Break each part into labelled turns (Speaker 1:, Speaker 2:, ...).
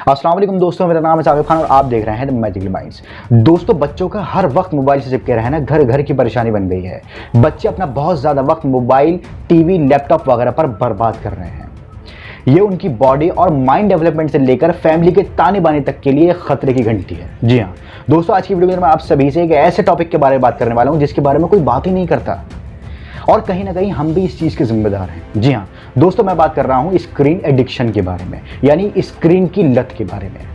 Speaker 1: अस्सलाम वालेकुम दोस्तों, मेरा नाम है साकिब खान और आप देख रहे हैं द मैजिकल माइंड्स। दोस्तों, बच्चों का हर वक्त मोबाइल से चिपके रहना घर घर की परेशानी बन गई है। बच्चे अपना बहुत ज़्यादा वक्त मोबाइल, टीवी, लैपटॉप वगैरह पर बर्बाद कर रहे हैं। ये उनकी बॉडी और माइंड डेवलपमेंट से लेकर फैमिली के ताने बाने तक के लिए खतरे की घंटी है। जी हाँ दोस्तों, आज की वीडियो में मैं आप सभी से एक ऐसे टॉपिक के बारे में बात करने वाला हूँ जिसके बारे में कोई बात ही नहीं करता और कहीं ना कहीं हम भी इस चीज़ के जिम्मेदार हैं। जी हाँ दोस्तों, मैं बात कर रहा हूँ स्क्रीन एडिक्शन के बारे में, यानी स्क्रीन की लत के बारे में।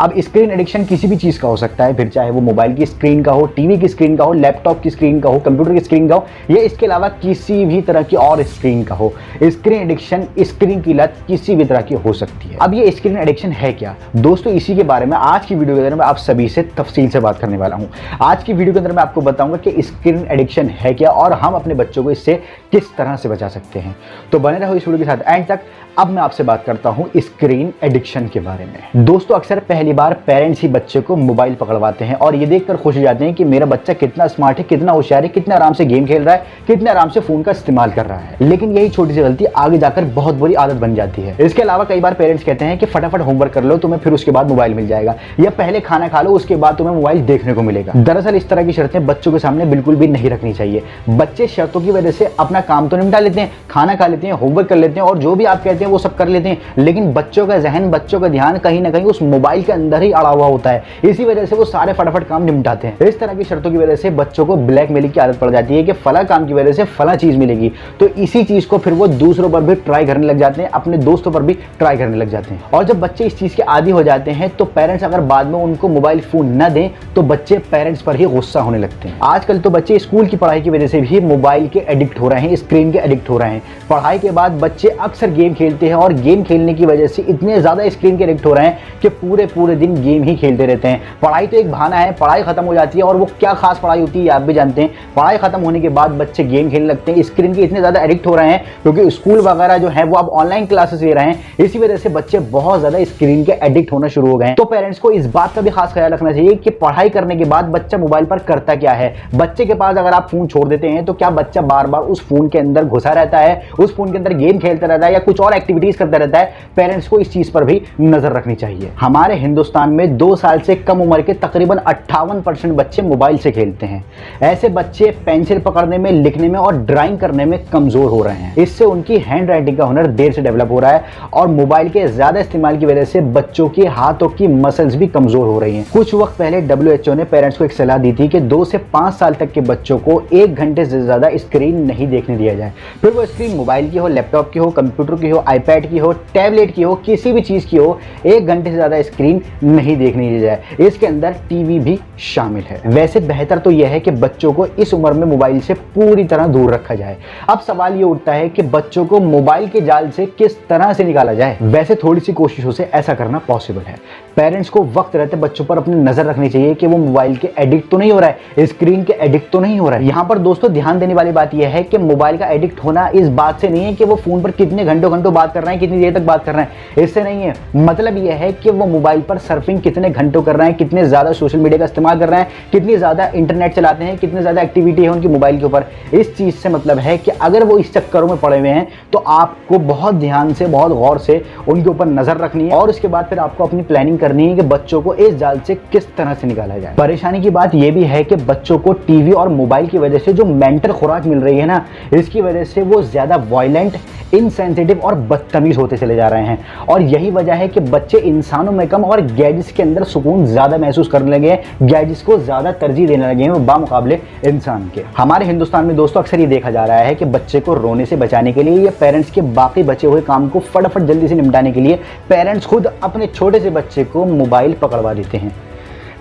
Speaker 1: अब स्क्रीन एडिक्शन किसी भी चीज़ का हो सकता है, फिर चाहे वो मोबाइल की स्क्रीन का हो, टीवी की स्क्रीन का हो, लैपटॉप की स्क्रीन का हो, कंप्यूटर की स्क्रीन का हो, या इसके अलावा किसी भी तरह की और स्क्रीन का हो। स्क्रीन एडिक्शन, स्क्रीन की लत किसी भी तरह की हो सकती है। अब ये स्क्रीन एडिक्शन है क्या दोस्तों, इसी के बारे में आज की वीडियो के अंदर मैं आप सभी से तफसील से बात करने वाला हूँ। आज की वीडियो के अंदर मैं आपको बताऊंगा कि स्क्रीन एडिक्शन है क्या और हम अपने बच्चों को इससे किस तरह से बचा सकते हैं। तो बने रहो इस वीडियो के साथ एंड तक। अब मैं आपसे बात करता हूं स्क्रीन एडिक्शन के बारे में। दोस्तों, अक्सर पहली बार पेरेंट्स ही बच्चे को मोबाइल पकड़वाते हैं और ये देखकर खुश हो जाते हैं कि मेरा बच्चा कितना स्मार्ट है, कितना होशियार है, कितना आराम से गेम खेल रहा है, कितना आराम से फोन का इस्तेमाल कर रहा है। लेकिन यही छोटी सी गलती आगे जाकर बहुत बुरी आदत बन जाती है। इसके अलावा कई बार पेरेंट्स कहते हैं कि फटाफट होमवर्क कर लो, तुम्हें फिर उसके बाद मोबाइल मिल जाएगा, या पहले खाना खा लो उसके बाद तुम्हें मोबाइल देखने को मिलेगा। दरअसल इस तरह की शर्तें बच्चों के सामने बिल्कुल भी नहीं रखनी चाहिए। बच्चे शर्तों की वजह से अपना काम तो निपटा लेते हैं, खाना खा लेते हैं, होमवर्क कर लेते हैं और जो भी आप कहते हैं वो सब कर लेते हैं, लेकिन बच्चों का जहन, बच्चों का ध्यान कहीं ना कहीं उस मोबाइल के अंदर ही अड़ा हुआ होता है। इसी वजह से वो सारे फटाफट काम निपटाते हैं। इस तरह की शर्तों की वजह से बच्चों को ब्लैकमेलिंग की आदत पड़ जाती है कि फला काम की वजह से फला चीज मिलेगी, तो इसी चीज को फिर वो दूसरों पर भी ट्राई करने लग जाते हैं, अपने दोस्तों पर भी ट्राई करने लग जाते हैं। और जब बच्चे इस चीज के आदी हो जाते हैं तो पेरेंट्स अगर बाद में उनको मोबाइल फोन न दें तो बच्चे पेरेंट्स पर ही गुस्सा होने लगते हैं। आजकल तो बच्चे स्कूल की पढ़ाई की वजह से भी मोबाइल के एडिक्ट हो रहे हैं, स्क्रीन के एडिक्ट हो रहे हैं। पढ़ाई के बाद बच्चे अक्सर गेम खेलते हैं और गेम खेलने की वजह से इतने ज्यादा स्क्रीन के एडिक्ट हो रहे हैं कि पूरे पूरे दिन गेम ही खेलते रहते हैं। पढ़ाई तो एक बहाना है, पढ़ाई खत्म हो जाती है और वो क्या खास पढ़ाई होती है आप भी जानते हैं। पढ़ाई खत्म होने के बाद बच्चे गेम खेलने लगते हैं, स्क्रीन के इतने ज्यादा एडिक्ट हो रहे हैं क्योंकि स्कूल वगैरह जो है वो अब ऑनलाइन क्लासेस ले रहे हैं। इसी वजह से बच्चे बहुत ज्यादा स्क्रीन के एडिक्ट होना शुरू हो गए हैं। तो पेरेंट्स को इस बात का भी खास ख्याल रखना चाहिए कि पढ़ाई करने के बाद बच्चा मोबाइल पर करता क्या है। बच्चे के पास अगर आप फोन छोड़ देते हैं तो क्या बच्चा बार बार उस फोन के अंदर घुसा रहता है, उस फोन के अंदर गेम खेलता रहता है या कुछ और एक्टिविटीज करता रहता है। पेरेंट्स को इस चीज पर भी नजर रखनी चाहिए। हमारे हिंदुस्तान में 2 साल से कम उम्र के तकरीबन 58% बच्चे मोबाइल से खेलते हैं। ऐसे बच्चे पेंसिल पकड़ने में, लिखने में और ड्राइंग करने में कमजोर हो रहे हैं। इससे उनकी हैंड राइटिंग का हुनर देर से डेवलप हो रहा है और मोबाइल के ज्यादा इस्तेमाल की वजह से बच्चों के हाथों की मसल्स भी कमजोर हो रही हैं। कुछ वक्त पहले WHO ने पेरेंट्स को एक सलाह दी थी कि 2 से 5 साल तक के बच्चों को 1 घंटे से ज्यादा स्क्रीन नहीं देखने दिया जाए। फिर वो स्क्रीन मोबाइल की हो, लैपटॉप की हो, कंप्यूटर की हो, आईपैड की हो, टैबलेट की हो, किसी भी चीज की हो, 1 घंटे से ज्यादा स्क्रीन नहीं देखने दी जाए। इसके अंदर टीवी भी शामिल है। वैसे बेहतर तो यह है कि बच्चों को इस उम्र में मोबाइल से पूरी तरह दूर रखा जाए। अब सवाल ये उठता है कि बच्चों को मोबाइल के जाल से किस तरह से निकाला जाए। वैसे थोड़ी सी कोशिशों से ऐसा करना पॉसिबल है। पेरेंट्स को वक्त रहते बच्चों पर अपनी नजर रखनी चाहिए कि वो मोबाइल के एडिक्ट तो नहीं हो रहा है, स्क्रीन के एडिक्ट तो नहीं हो रहा है। यहाँ पर दोस्तों ध्यान देने वाली बात यह है कि मोबाइल का एडिक्ट होना इस बात से नहीं है कि वो फोन पर कितने घंटों बात कर रहे हैं, कितनी देर तक बात कर रहे हैं, इससे नहीं है। मतलब यह है कि वो मोबाइल पर सर्फिंग कितने घंटों कर रहे हैं, कितने ज्यादा सोशल मीडिया का इस्तेमाल कर रहे हैं, कितनी ज्यादा इंटरनेट चलाते हैं, कितने ज्यादा एक्टिविटी है उनकी मोबाइल के ऊपर। इस चीज से मतलब है कि अगर वो इस चक्करों में पड़े हुए हैं तो आपको बहुत ध्यान से, बहुत गौर से उनके ऊपर नजर रखनी है और उसके बाद फिर आपको अपनी प्लानिंग करनी है कि बच्चों को इस जाल से किस तरह से निकाला जाए। परेशानी की बात यह भी है कि बच्चों को टीवी और मोबाइल की वजह से जो मेंटल खुराक मिल रही है ना, इसकी वजह से वो ज्यादा वायलेंट, इनसेंसिटिव और बदतमीज होते चले जा रहे हैं। और यही वजह है कि बच्चे इंसानों में कम और गैजेट्स के अंदर सुकून ज्यादा महसूस करने लगे हैं, गैजेट्स को ज्यादा तरजीह देने लगे हैं बामुकाबले इंसान के। हमारे हिंदुस्तान में दोस्तों अक्सर ये देखा जा रहा है कि बच्चे को रोने से बचाने के लिए या पेरेंट्स के बाकी बचे हुए काम को फटाफट जल्दी से निपटाने के लिए पेरेंट्स खुद अपने छोटे से बच्चे को मोबाइल पकड़वा देते हैं।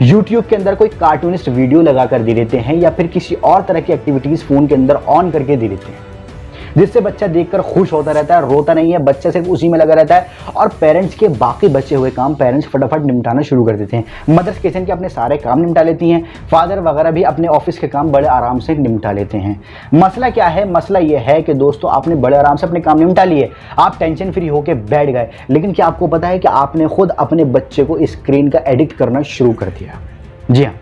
Speaker 1: YouTube के अंदर कोई कार्टूनिस्ट वीडियो लगा कर दे देते हैं या फिर किसी और तरह की एक्टिविटीज फोन के अंदर ऑन करके दे देते हैं, जिससे बच्चा देखकर खुश होता रहता है, रोता नहीं है, बच्चा सिर्फ उसी में लगा रहता है और पेरेंट्स के बाकी बचे हुए काम पेरेंट्स फटाफट निपटाना शुरू कर देते हैं। मदर्स किचन के अपने सारे काम निपटा लेती हैं, फादर वगैरह भी अपने ऑफिस के काम बड़े आराम से निपटा लेते हैं। मसला क्या है? मसला यह है कि दोस्तों आपने बड़े आराम से अपने काम निपटा लिए, आप टेंशन फ्री होकर बैठ गए, लेकिन क्या आपको पता है कि आपने खुद अपने बच्चे को स्क्रीन का एडिक्ट करना शुरू कर दिया। जी हाँ,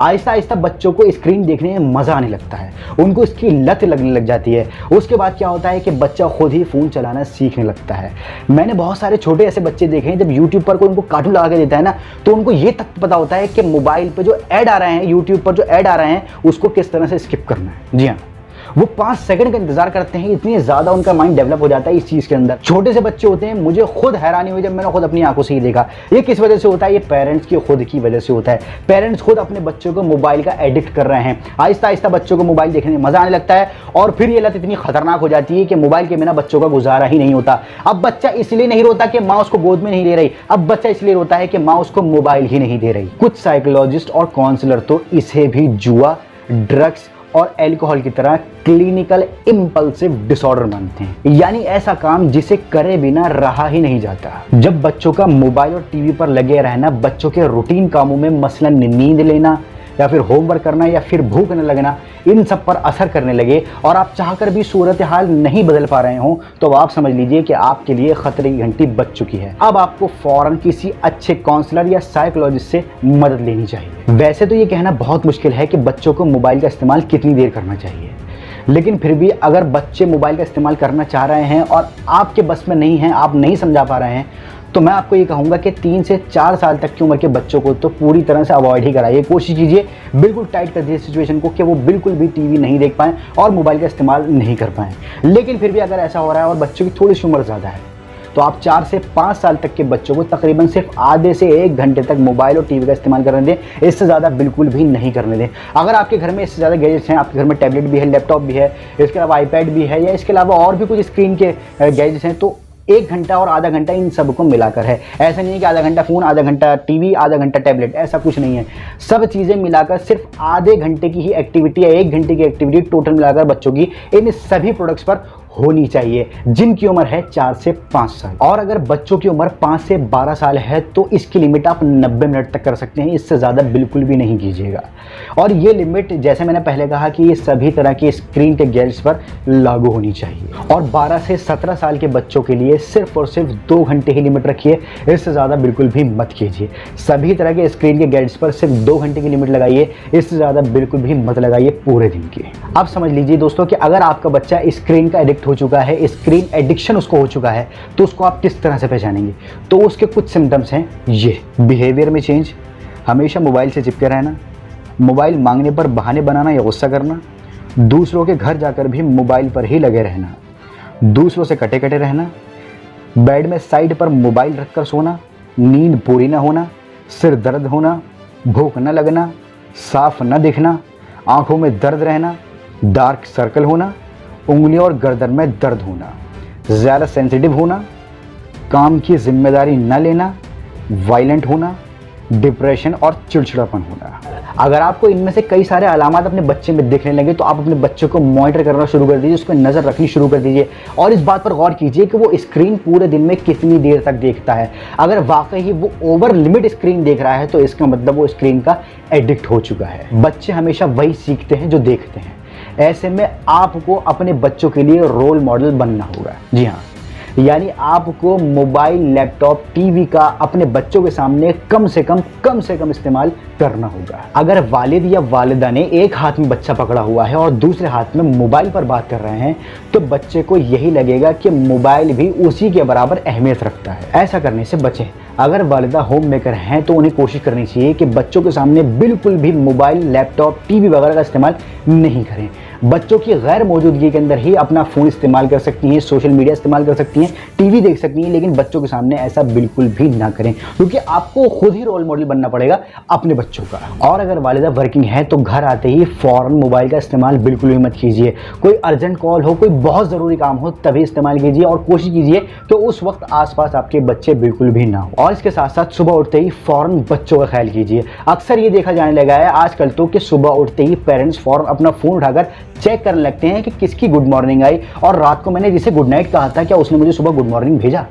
Speaker 1: आहिस्ता आहिस्ता बच्चों को स्क्रीन देखने में मज़ा आने लगता है, उनको इसकी लत लगने लग जाती है। उसके बाद क्या होता है कि बच्चा खुद ही फ़ोन चलाना सीखने लगता है। मैंने बहुत सारे छोटे ऐसे बच्चे देखे हैं, जब यूट्यूब पर कोई उनको कार्टून लगा के देता है ना, तो उनको ये तक पता होता है कि मोबाइल पर जो ऐड आ रहे हैं, यूट्यूब पर जो ऐड आ रहे हैं, उसको किस तरह से स्किप करना है। जी हाँ, वो 5 सेकंड का इंतजार करते हैं, इतनी ज़्यादा उनका माइंड डेवलप हो जाता है इस चीज़ के अंदर। छोटे से बच्चे होते हैं, मुझे खुद हैरानी हुई जब मैंने खुद अपनी आंखों से ही देखा। ये किस वजह से होता है? ये पेरेंट्स की खुद की वजह से होता है। पेरेंट्स खुद अपने बच्चों को मोबाइल का एडिक्ट कर रहे हैं। आहिस्ता आहिस्ता बच्चों को मोबाइल देखने में मज़ा आने लगता है और फिर ये लत इतनी खतरनाक हो जाती है कि मोबाइल के बिना बच्चों का गुजारा ही नहीं होता। अब बच्चा इसलिए नहीं रोता कि माँ उसको गोद में नहीं ले रही, अब बच्चा इसलिए रोता है कि माँ उसको मोबाइल ही नहीं दे रही। कुछ साइकोलॉजिस्ट और काउंसलर तो इसे भी जुआ, ड्रग्स और अल्कोहल की तरह क्लिनिकल इंपल्सिव डिसऑर्डर मानते हैं, यानी ऐसा काम जिसे करे बिना रहा ही नहीं जाता। जब बच्चों का मोबाइल और टीवी पर लगे रहना बच्चों के रूटीन कामों में, मसलन नींद लेना या फिर होमवर्क करना या फिर भूख न लगना, इन सब पर असर करने लगे और आप चाहकर भी सूरत हाल नहीं बदल पा रहे हो, तो आप समझ लीजिए कि आपके लिए खतरे की घंटी बज चुकी है। अब आपको फौरन किसी अच्छे काउंसलर या साइकोलॉजिस्ट से मदद लेनी चाहिए। वैसे तो ये कहना बहुत मुश्किल है कि बच्चों को मोबाइल का इस्तेमाल कितनी देर करना चाहिए, लेकिन फिर भी अगर बच्चे मोबाइल का इस्तेमाल करना चाह रहे हैं और आपके बस में नहीं है, आप नहीं समझा पा रहे हैं, तो मैं आपको ये कहूँगा कि 3 से 4 साल तक की उम्र के बच्चों को तो पूरी तरह से अवॉइड ही कराइए। कोशिश कीजिए बिल्कुल टाइट कर दीजिए सिचुएशन को कि वो बिल्कुल भी टीवी नहीं देख पाएँ और मोबाइल का इस्तेमाल नहीं कर पाएँ। लेकिन फिर भी अगर ऐसा हो रहा है और बच्चों की थोड़ी सी उम्र ज़्यादा है, तो आप 4 से 5 साल तक के बच्चों को तकरीबन सिर्फ आधे से 1 घंटे तक मोबाइल और टीवी का इस्तेमाल करने दें, इससे ज़्यादा बिल्कुल भी नहीं करने दें। अगर आपके घर में इससे ज़्यादा गैजेट्स हैं, आपके घर में टैबलेट भी है, लैपटॉप भी है, इसके अलावा आईपैड भी है या इसके अलावा और भी कुछ स्क्रीन के गैजेट्स हैं, तो 1 घंटा और आधा घंटा इन सबको मिलाकर है। ऐसा नहीं है कि आधा घंटा फ़ोन, आधा घंटा टीवी, आधा घंटा टैबलेट, ऐसा कुछ नहीं है। सब चीज़ें मिलाकर सिर्फ आधे घंटे की ही एक्टिविटी या 1 घंटे की एक्टिविटी टोटल मिलाकर बच्चों की इन सभी प्रोडक्ट्स पर होनी चाहिए, जिनकी उम्र है 4 से 5 साल। और अगर बच्चों की उम्र 5 से 12 साल है तो इसकी लिमिट आप 90 मिनट तक कर सकते हैं, इससे ज़्यादा बिल्कुल भी नहीं कीजिएगा। और ये लिमिट, जैसे मैंने पहले कहा, कि ये सभी तरह के स्क्रीन के गैजेट्स पर लागू होनी चाहिए। और 12 से 17 साल के बच्चों के लिए सिर्फ और सिर्फ 2 घंटे ही लिमिट रखिए, इससे ज़्यादा बिल्कुल भी मत कीजिए। सभी तरह के स्क्रीन के गैजेट्स पर सिर्फ 2 घंटे की लिमिट लगाइए, इससे ज़्यादा बिल्कुल भी मत लगाइए पूरे दिन की। अब समझ लीजिए दोस्तों कि अगर आपका बच्चा स्क्रीन का एडिक्ट हो चुका है, स्क्रीन एडिक्शन उसको हो चुका है, तो उसको आप किस तरह से पहचानेंगे? तो उसके कुछ सिम्टम्स हैं ये: बिहेवियर में चेंज, हमेशा मोबाइल से चिपके रहना, मोबाइल मांगने पर बहाने बनाना या गुस्सा करना, दूसरों के घर जाकर भी मोबाइल पर ही लगे रहना, दूसरों से कटे कटे रहना, बेड में साइड पर मोबाइल रखकर सोना, नींद पूरी ना होना, सिर दर्द होना, भूख न लगना, साफ न दिखना, आंखों में दर्द रहना, डार्क सर्कल होना, उंगलियों और गर्दन में दर्द होना, ज़्यादा सेंसिटिव होना, काम की जिम्मेदारी न लेना, वायलेंट होना, डिप्रेशन और चिड़चिड़ापन होना। अगर आपको इनमें से कई सारे अलामात अपने बच्चे में दिखने लगे तो आप अपने बच्चे को मॉनिटर करना शुरू कर दीजिए, उस पर नज़र रखनी शुरू कर दीजिए और इस बात पर गौर कीजिए कि वो स्क्रीन पूरे दिन में कितनी देर तक देखता है। अगर वाकई वो ओवर लिमिट स्क्रीन देख रहा है तो इसका मतलब वो स्क्रीन का एडिक्ट हो चुका है। बच्चे हमेशा वही सीखते हैं जो देखते हैं। ऐसे में आपको अपने बच्चों के लिए रोल मॉडल बनना होगा। जी हाँ, यानी आपको मोबाइल, लैपटॉप, टीवी का अपने बच्चों के सामने कम से कम इस्तेमाल करना होगा। अगर वालिद या वालिदा ने एक हाथ में बच्चा पकड़ा हुआ है और दूसरे हाथ में मोबाइल पर बात कर रहे हैं तो बच्चे को यही लगेगा कि मोबाइल भी उसी के बराबर अहमियत रखता है। ऐसा करने से बचें। अगर वालिदा होम मेकर हैं तो उन्हें कोशिश करनी चाहिए कि बच्चों के सामने बिल्कुल भी मोबाइल, लैपटॉप, टीवी वगैरह का इस्तेमाल नहीं करें। बच्चों की गैर मौजूदगी के अंदर ही अपना फ़ोन इस्तेमाल कर सकती हैं, सोशल मीडिया इस्तेमाल कर सकती हैं, टीवी देख सकती हैं, लेकिन बच्चों के सामने ऐसा बिल्कुल भी ना करें, क्योंकि आपको खुद ही रोल मॉडल बनना पड़ेगा अपने बच्चों का। और अगर वालिदा वर्किंग है तो घर आते ही फ़ौरन मोबाइल का इस्तेमाल बिल्कुल भी मत कीजिए। कोई अर्जेंट कॉल हो, कोई बहुत ज़रूरी काम हो तभी इस्तेमाल कीजिए और कोशिश कीजिए कि उस वक्त आसपास आपके बच्चे बिल्कुल भी ना हो। और इसके साथ साथ सुबह उठते ही फ़ौरन बच्चों का ख्याल कीजिए। अक्सर ये देखा जाने लगा है आजकल तो कि सुबह उठते ही पेरेंट्स फ़ौरन अपना फ़ोन उठाकर चेक करने लगते हैं कि किसकी गुड मॉर्निंग आई और रात को मैंने जिसे गुड नाइट कहा था क्या उसने मुझे सुबह गुड मॉर्निंग भेजा।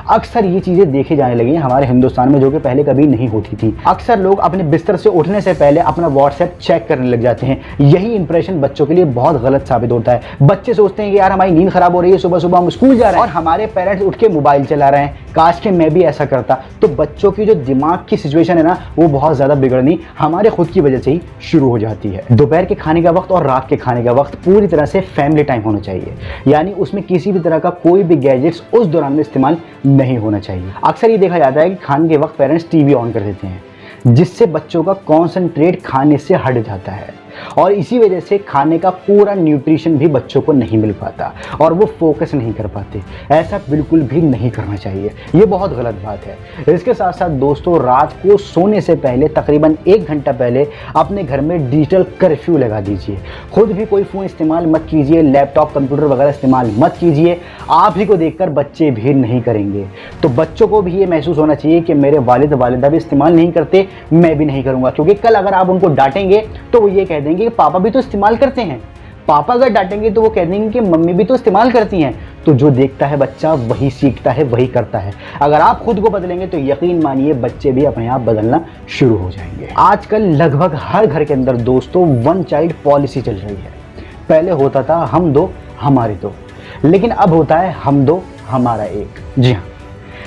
Speaker 1: अक्सर ये चीज़ें देखी जाने लगी हैं हमारे हिंदुस्तान में, जो कि पहले कभी नहीं होती थी। अक्सर लोग अपने बिस्तर से उठने से पहले अपना व्हाट्सएप चेक करने लग जाते हैं। यही इंप्रेशन बच्चों के लिए बहुत गलत साबित होता है। बच्चे सोचते हैं कि यार हमारी नींद खराब हो रही है, सुबह सुबह हम स्कूल जा रहे हैं और हमारे पेरेंट्स उठ के मोबाइल चला रहे हैं, काश के मैं भी ऐसा करता। तो बच्चों की जो दिमाग की सिचुएशन है ना, वो बहुत ज़्यादा बिगड़नी हमारे खुद की वजह से ही शुरू हो जाती है। दोपहर के खाने का वक्त और रात के खाने का वक्त पूरी तरह से फैमिली टाइम होना चाहिए, यानी उसमें किसी भी तरह का कोई भी गैजेट्स उस दौरान में इस्तेमाल नहीं होना चाहिए। अक्सर ये देखा जाता है कि खाने के वक्त पेरेंट्स टीवी ऑन कर देते हैं, जिससे बच्चों का कॉन्सेंट्रेट खाने से हट जाता है और इसी वजह से खाने का पूरा न्यूट्रिशन भी बच्चों को नहीं मिल पाता और वो फोकस नहीं कर पाते। ऐसा बिल्कुल भी नहीं करना चाहिए, ये बहुत गलत बात है। इसके साथ साथ दोस्तों, रात को सोने से पहले तकरीबन 1 घंटा पहले अपने घर में डिजिटल कर्फ्यू लगा दीजिए। खुद भी कोई फ़ोन इस्तेमाल मत कीजिए, लैपटॉप कंप्यूटर वगैरह इस्तेमाल मत कीजिए। आप ही को देखकर बच्चे भी नहीं करेंगे, तो बच्चों को भी ये महसूस होना चाहिए कि मेरे वालिद वालिदा भी इस्तेमाल नहीं करते, मैं भी नहीं करूँगा। क्योंकि कल अगर आप उनको डांटेंगे तो वो ये कह देंगे कि पापा भी तो इस्तेमाल करते हैं। पापा अगर डांटेंगे तो वो कह देंगे कि मम्मी भी तो इस्तेमाल करती हैं। तो जो देखता है बच्चा वही सीखता है, वही करता है। अगर आप खुद को बदलेंगे तो यकीन मानिए बच्चे भी अपने आप बदलना शुरू हो जाएंगे। आजकल लगभग हर घर के अंदर दोस्तों वन चाइल्ड पॉलिसी चल रही है। पहले होता था हम दो हमारे दो, लेकिन अब होता है हम दो हमारा एक। जी हाँ,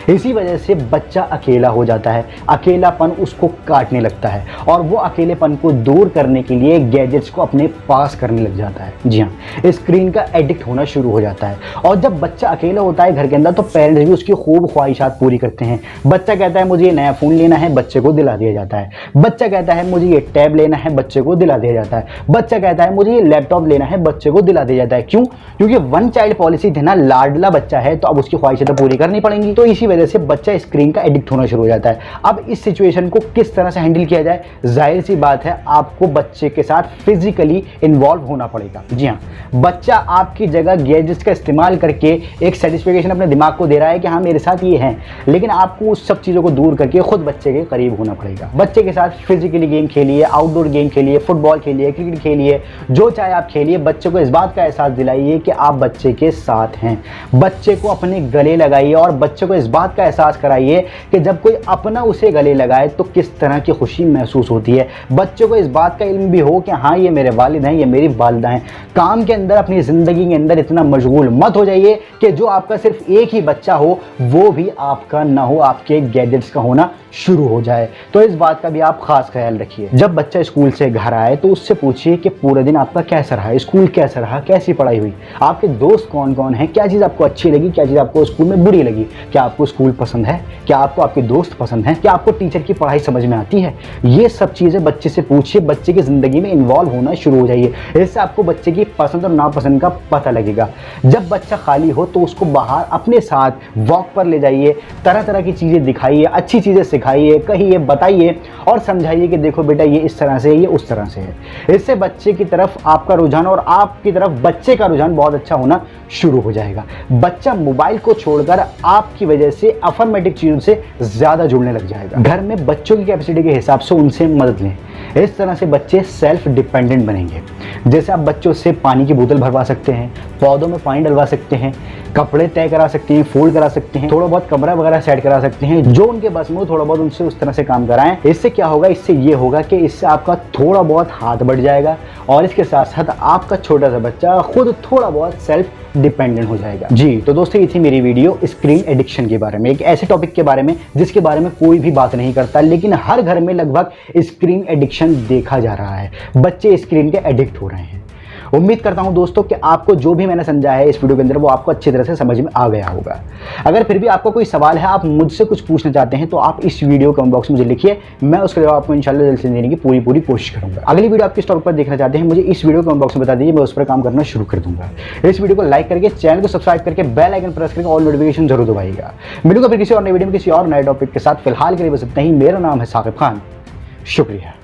Speaker 1: इसी वजह से बच्चा अकेला हो जाता है, अकेलापन उसको काटने लगता है और वो अकेलेपन को दूर करने के लिए गैजेट्स को अपने पास करने लग जाता है। जी हाँ, स्क्रीन का एडिक्ट होना शुरू हो जाता है। और जब बच्चा अकेला होता है घर के अंदर तो पेरेंट्स भी उसकी खूब ख्वाहिशात पूरी करते हैं। बच्चा कहता है मुझे ये नया फ़ोन लेना है, बच्चे को दिला दिया जाता है। बच्चा कहता है मुझे ये टैब लेना है, बच्चे को दिला दिया जाता है। बच्चा कहता है मुझे ये लैपटॉप लेना है, बच्चे को दिला दिया जाता है। क्यों? क्योंकि वन चाइल्ड पॉलिसी थी ना, लाडला बच्चा है तो अब उसकी ख्वाहिशें तो पूरी करनी पड़ेंगी। तो इसी वजह से बच्चा स्क्रीन का एडिक्ट होना शुरू हो जाता है। अब इस सिचुएशन को किस तरह से हैंडल किया जाए? जाहिर सी बात है, आपको बच्चे के साथ फिजिकली इन्वॉल्व होना पड़ेगा। जी हाँ, बच्चा आपकी जगह गैजेट्स का इस्तेमाल करके एक सेटिस्फेक्शन अपने दिमाग को दे रहा है कि हाँ मेरे साथ ये है, लेकिन आपको उस सब चीज़ों को दूर करके खुद बच्चे के करीब होना पड़ेगा। बच्चे के साथ फिजिकली गेम खेलिए, आउटडोर गेम खेलिए, फुटबॉल खेलिए, क्रिकेट खेलिए, जो चाहे आप खेलिए। बच्चे को इस बात का एहसास दिलाइए कि आप बच्चे के साथ हैं। बच्चे को अपने गले लगाइए और बच्चे को इस बात का एहसास कराइए कि जब कोई अपना उसे गले लगाए तो किस तरह की खुशी महसूस होती है। बच्चों को इस बात का इल्म भी हो कि हाँ ये मेरे वालिद हैं, ये मेरी वालिदा हैं। काम के अंदर, अपनी ज़िंदगी के अंदर इतना मशगूल मत हो जाइए कि जो आपका सिर्फ एक ही बच्चा हो वो भी आपका ना हो, आपके गैजेट्स का होना शुरू हो जाए। तो इस बात का भी आप खास ख्याल रखिए। जब बच्चा स्कूल से घर आए तो उससे पूछिए कि पूरे दिन आपका कैसा रहा, स्कूल कैसा रहा, कैसी पढ़ाई हुई, आपके दोस्त कौन कौन हैं, क्या चीज़ आपको अच्छी लगी, क्या चीज़ आपको स्कूल में बुरी लगी, क्या आपको स्कूल पसंद है, क्या आपको आपके दोस्त पसंद हैं, क्या आपको टीचर की पढ़ाई समझ में आती है। ये सब चीज़ें बच्चे से पूछिए, बच्चे की ज़िंदगी में इन्वॉल्व होना शुरू हो जाइए। इससे आपको बच्चे की पसंद और नापसंद का पता लगेगा। जब बच्चा खाली हो तो उसको बाहर अपने साथ वॉक पर ले जाइए, तरह तरह की चीज़ें दिखाइए, अच्छी चीज़ें सिखाइए, कहिए, बताइए और समझाइए कि देखो बेटा ये इस तरह से है, ये उस तरह से है। इससे बच्चे की तरफ आपका रुझान और आपकी तरफ बच्चे का रुझान बहुत अच्छा होना शुरू हो जाएगा। बच्चा मोबाइल को छोड़कर आपकी वजह से अफर्मेटिव चीज़ों से ज़्यादा जुड़ने लग जाएगा। घर में बच्चों की कैपेसिटी के हिसाब से उनसे मदद लें। इस तरह से बच्चे सेल्फ डिपेंडेंट बनेंगे। जैसे आप बच्चों से पानी की बोतल भरवा सकते हैं, पौधों में पानी डलवा सकते हैं, कपड़े तय करा सकते हैं, फोल्ड करा सकते हैं, थोड़ा बहुत कमरा वगैरह सेट करा सकते हैं। जो उनके बस में हो थोड़ा बहुत उनसे उस तरह से काम कराएं। इससे क्या होगा? इससे ये होगा कि इससे आपका थोड़ा बहुत हाथ बढ़ जाएगा और इसके साथ साथ आपका छोटा सा बच्चा खुद थोड़ा बहुत सेल्फ डिपेंडेंट हो जाएगा। जी तो दोस्तों, ये थी मेरी वीडियो स्क्रीन एडिक्शन के बारे में, एक ऐसे टॉपिक के बारे में जिसके बारे में कोई भी बात नहीं करता, लेकिन हर घर में लगभग स्क्रीन एडिक्शन देखा जा रहा है। बच्चे स्क्रीन के एडिक्ट हो रहे हैं। उम्मीद करता हूं दोस्तों कि आपको जो भी मैंने समझाया है इस वीडियो के अंदर वो आपको अच्छी तरह से समझ में आ गया होगा। अगर फिर भी आपको कोई सवाल है, आप मुझसे कुछ पूछना चाहते हैं, तो आप इस वीडियो कमेंट बॉक्स में मुझे लिखिए, मैं उसके जवाब आपको इंशाल्लाह जल्द से देने की पूरी कोशिश करूंगा। अगली वीडियो आप किस टॉपिक पर देखना चाहते हैं मुझे इस वीडियो कमेंट बॉक्स में बता दीजिए, मैं उस पर काम करना शुरू कर दूंगा। इस वीडियो को लाइक करके, चैनल को सब्सक्राइब करके, बेल आइकन प्रेस करके ऑल नोटिफिकेशन जरूर दबाइएगा। मिलूंगा फिर किसी और नई वीडियो में किसी और नए टॉपिक के साथ। फिलहाल के लिए बस इतना ही। मेरा नाम है साकिब खान, शुक्रिया।